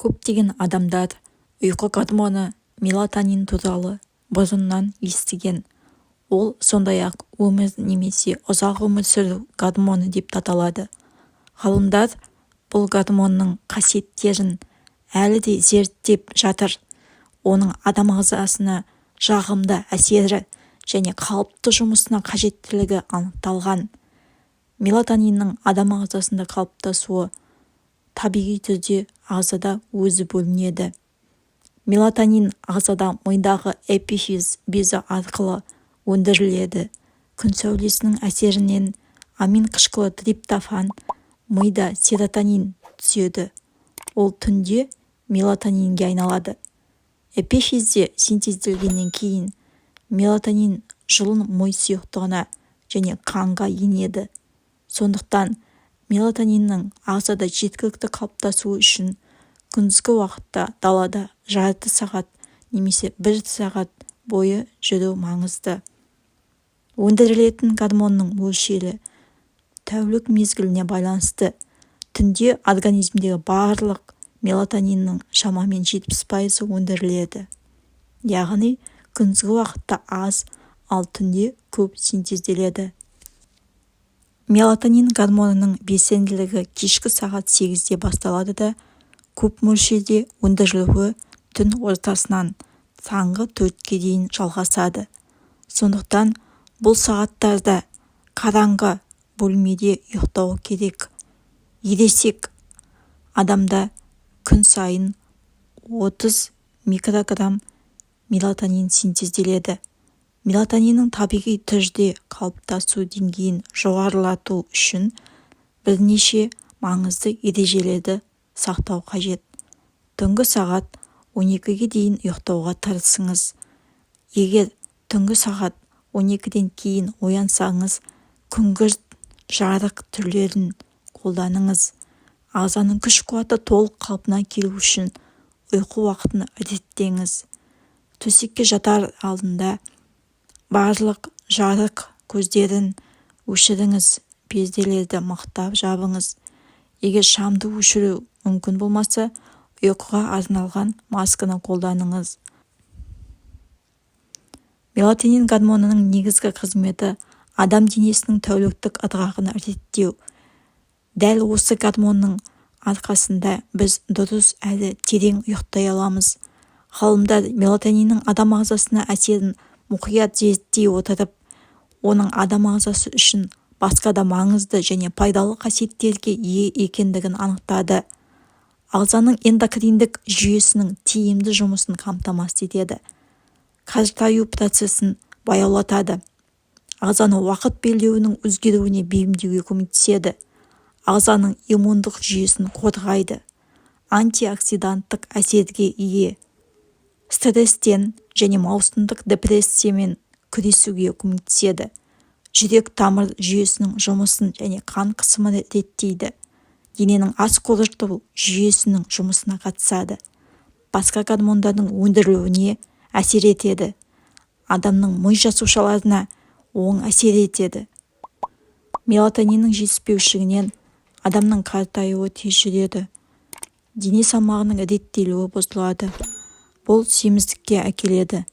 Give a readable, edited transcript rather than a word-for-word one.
Көптеген адамдар ұйқы гормоны мелатонин туралы бұрыннан естіген. Ол сондай-ақ өмір немесе ұзақ өмір сүру гормоны деп аталады. Ғалымдар бұл гормонның қасиеттерін әлі де зерттеп жатыр. Оның адам ағзасына жағымды әсері және қалыпты жұмысына қажеттілігі анықталған. Мелатониннің адам ағзасында қалыптасуы табиғи түрде ағзада өзі бөлінеді. Мелатонин ағзада мидағы эпифиз безі арқылы өндіріледі. Күн сәулесінің әсерінен амин қышқылы триптофан мида серотонин түседі. Ол түнде мелатонинге айналады. Эпифизде синтезделгеннен кейін мелатонин жұлын ми сұйықтығына және қанға енеді. Сондықтан мелатониннің ағзада жеткілікті қалыптасуы үшін күндізгі уақытта далада жарты сағат немесе 1 сағат бойы жүру маңызды. Өндірілетін гормонның мөлшері тәулік мезгіліне байланысты. Түнде организмдегі барлық мелатониннің шамамен 70% өндіріледі. Яғни күндізгі уақытта аз, ал түнде көп синтезделеді. Мелатонин гормонының белсенділігі кешкі сағат 8-де басталады да, көп мөлшерде өндірілуі түн ортасынан таңғы 4-ке дейін жалғасады. Сондықтан бұл сағаттарда қараңғы бөлмеде ұйықтау керек. Ересек адамда күн сайын 30 микрограмм мелатонин синтезделеді. Мелатониннің табиғи түрде қалыптасу деңгейін жоғарылату үшін бірнеше маңызды ережелерді сақтау қажет. Түнгі сағат 12-ге дейін ұйықтауға тырысыңыз. Егер түнгі сағат 12-ден кейін оянсаңыз, күңгірт жарық түрлерін қолданыңыз. Ағзаның күш-қуаты толық қалпына келу үшін ұйқы уақытын реттеңіз. Төсекке жатар алдында барлық жарық көздерін өшіріңіз, перделерді мықтап жабыңыз. Егер шамды өшіру мүмкін болмаса, ұйқыға арналған масканы қолданыңыз. Мелатонин гормонының негізгі қызметі адам денесінің тәуліктік ырғағын реттеу. Дәл осы гормонның арқасында біз дұрыс әрі терең ұйықтай аламыз. Ғалымдар мелатониннің адам ағзасына әсерін мұқият зерттей отырып, оның адам ағзасы үшін басқа да маңызды және пайдалы қасиеттерге ие екендігін анықтады. Ағзаның эндокриндік жүйесінің тиімді жұмысын қамтамасыз етеді. Қартаю процесін баяулатады. Ағзаны уақыт белдеуінің өзгеруіне бейімдеуге көмектеседі. Ағзаның иммундық жүйесін қорғайды. Антиоксиданттық әсерге ие. Стресстен және маусымдық депрессиямен күресуге көмектеседі. Жүрек-тамыр жүйесінің жұмысын және қан қысымын реттейді. Дененің ас қорыту жүйесінің жұмысына қатысады. Басқа гормондардың өндірілуіне әсер етеді. Адамның ми жасушаларына оң әсер етеді. Мелатониннің жетіспеушілігінен адамның қартаюы тез жүреді. Дене салмағының реттелуі бұзылады. Бұл семіздікке әкеледі.